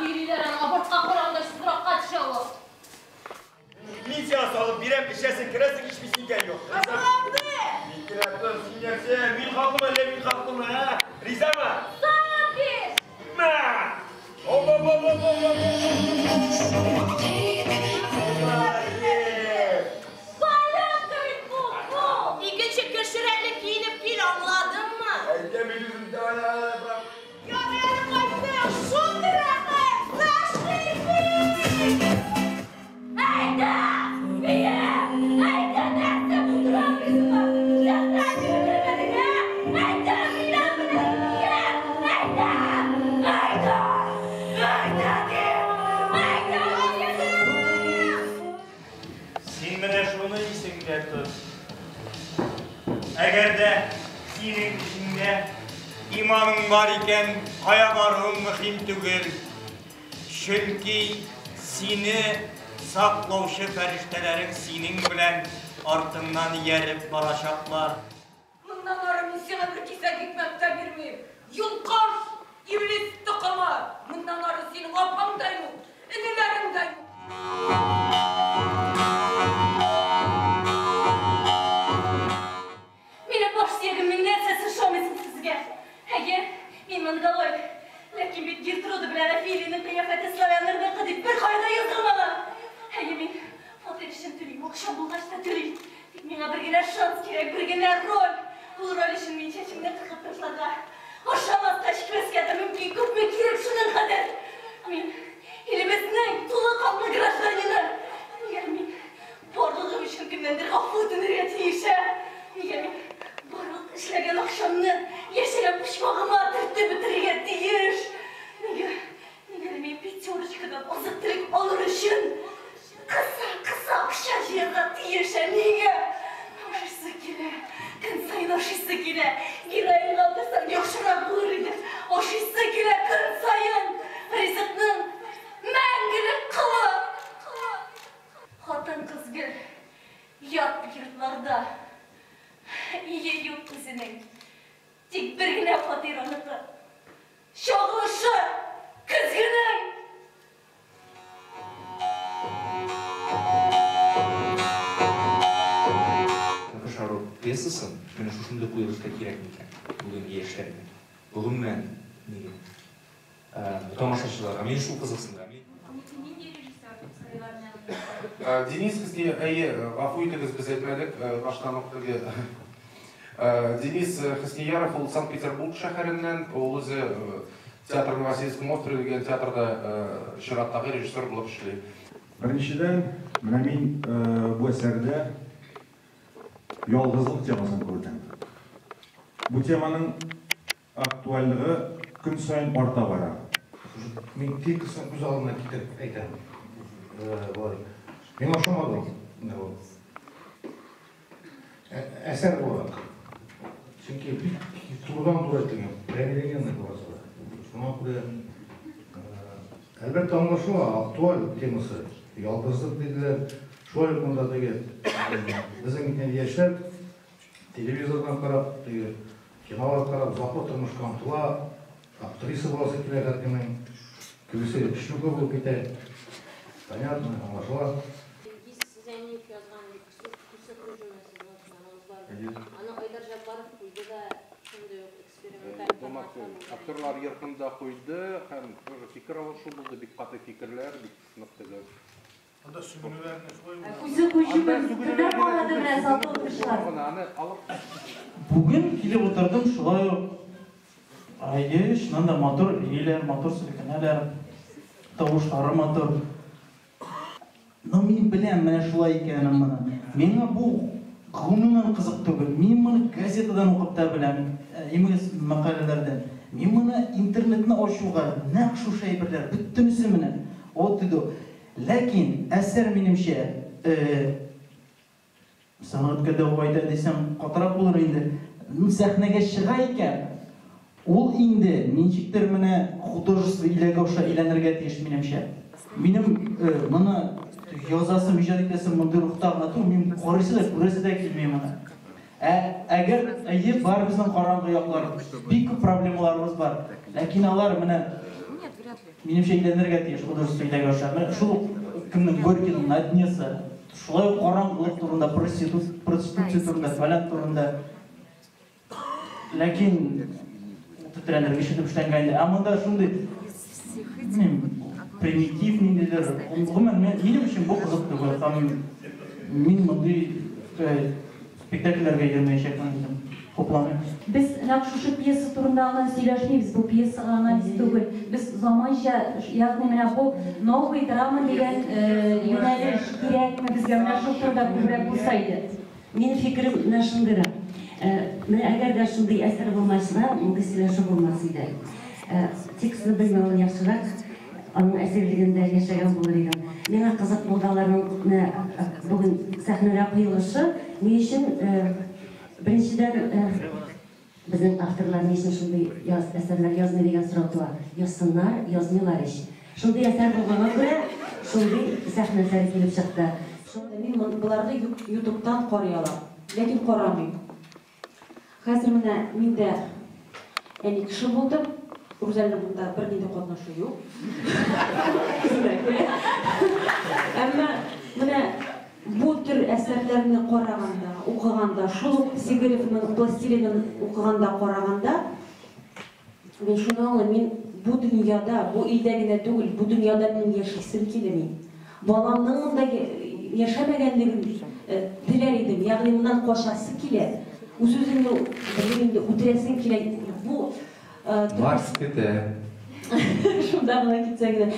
birilerin abortqa qoranda şu sıraqqa düşəvi. Militsiya salıp birem işesin, kiresin hiçbir şey yok. Aslandı! Mikratın, sinyası, min kalkma, le min kalkma, ha? Riza mı? Sabir! Ma! Hop! Bayram köyün bu! İki çıkır şüreyle giyinip anladın mı? Demir daha bırak. Ya benim kaçtı! Şundur akı! Saçlıydı! Hayda! Niye? Hayda nerede bu duran bizim var? Sen görmedin ha? Hayda bilemedin! Niye? Hayda! Hayda! Hayda de! Hayda! Sen bana şunu iyisin Mikratın. Eğer de senin içinde imanın var iken kaya varlığın mühim tügül. Çünkü seni saklauşı feriştelerin senin bilen артыңнан yerip baracaklar. Bundan sonra misyona bir kise gitmekte bilmeyim. Yulkaş! İblis tıkımı! Bundan sonra senin apam da yok, inilerin de yok. Mine boş siyagımın nersesi şomesin sizge. Hege, iman galoy. Lakin bir girtirodu bilene fiilinin kıyafeti slayanlarına kıdıp bir kayda yazılmalı. Hege min, fotel için tüleyim, okşam bulgaçta tüleyim. Mine bir gene şans gerek, bir gene rol. Bu rol için min çeçimde tıkıtırsaga. Hoşamaz taşkıveske de mümkün köpme gerek şunun kadar. Min, ilimizden tula kaplı grajdanını. Niye min, borluğum için gümendir affudun riyeti işe. Niye min, borluğum işlegen akşamını yeşile pişmağıma atırttı bitirge diyiş. Niye min bir çoruşkadan azıttırık olur için. Kısa akşa yerine diyişe niye? Hoşısı gire, kın sayın hoşısı gire. Girayın kaldırsan yokşuna bulur idi. Hoşısı gire kın sayın. Rızıkның мәңгілік қылы. Хатын қыз гүл, ят yurtlarda. İyi yok kızının. Tek bir güne fatiranıqı. Şoğluşı kızgının. Шару прессын, мен шушынды қойылышқа керек екен. Бүгін ештермен. Бүгін мен неге? Тамашашыларға, мен шу қызықсынға. Денис бізге әйе ғафу етіңіз біз айтмадық баштан оқтығы. Денис Хаснияров ол Санкт-Петербург шәһәрінен, ол өзі театр на Васильевском острове деген театрда шыраттағы режиссер болып ішлейді. Біріншіден, мына мен бұл әсерде ялғыздық темасын көрдім. Бұл теманың актуальдығы күн сайын арта бара. Мен тек көз алдына кетіп айтамын. Мен ошамадым. Әсер болады. Çünkü turdan tur ettiğim, belirlenen burası. Şuna göre elbette anlaşılan aktual teması. Yalnızlık dediler. Şöyle konuda da gel. Bizim gençler televizordan karab, kinolar karab, zapla turmuş kamtıla, aktrisa burası kilegat demeyin. Kübüsü işlükü bulup biter. Понятно, anlaşılan. Актерлар еркында қойды, һәм фикір алышу болды, бик каты фикерләр, бик сыныктыгы. Анда сүгүнүлөрүн Күзі көшібін, күдір қалады біраз алты отырышылар. Бүгін келіп отырдым, шылай айы, шынан да мотор, елер, мотор сілкінелер, тауыштары мотор. Но мен білем, мен шылай екенім мұны. Менің бұл ғылымынан қызық түгіл. Мен мұны газетадан оқып та білем, емес мақалелерден. Мен мұны интернетіне ашуға, нақшу шайбірлер, бүттінісі мені. О түді. Ләкин әсер менімше, sanatkarda oyda desem qatıraq olur indi. Sahnaga шыға ekan, ол indi menchikdir meni художество ilaga o'sha ilanirga tegish menimcha. Menim mana yozasim, ijod etasım bunday ruhda tur, men qarasizlar, ko'rasizlar kelmayman. Agar bar bizning qorong'i yoqlar, big problemlarimiz bor. Lekin ular meni менимче үйленерге тиеш художественный көрші. Шул кімнің Горькийдің однесі. Шулай қараңғылық турында, проституция турында, фәлән турында. Ләкин тренер кешетіп іштәнгәнде, амында шундай примитив нелер. Менің үшін бұл қызық түгел. Мен мұндай спектакльләргә йөрмәячәкмен дидем. Хупламыйм. Biz naq şuшы piyesa turunda гына сөйләшмибез, бу пьесага анализ түгел. Biz заманча, ягъни менә бу новый драма дигән юнәлеш кирәкме безгә менә шу турында күбрәк булса иде. Минем фикерем менә шундый. Менә әгәр дә шундый әсәр булмасына, мондый сөйләшү булмас иде. Текстны белмәүен яхшырак, аның әсәрлегендә яшәгән булыр идем. Миңа кызык булгаларның бүген сәхнәгә куелышы ни өчен Беренчедән, безнең авторлар ни өчен шундый әсәрләр язмый дигән сорау туа. Язсыннар, язмыйлар ич. Шундый әсәр булганга күрә, шундый сәхнә әсәре килеп чыкты. Мин буларны YouTube-тан карый алам, ләкин карамыйм. Хәзер менә миндә әни кеше булдым, Рузальда монда бер нинди катнашу юк. Әмма менә бу төр әсәрләрне караганда, укыганда, шул Сигаревның пластилинын укыганда, караганда, мен шуны аңлыйм, мин бу дөньяда, бу өйдә генә түгел, бу дөньяда мин яшисем килми. Баламның монда яшәмәгәнлеген теләр идем, ягъни моннан качасы килә. Үз-үзеңне белгәндә үтерәсең килә. Бу Марс көтә. Шунда гына китсә генә.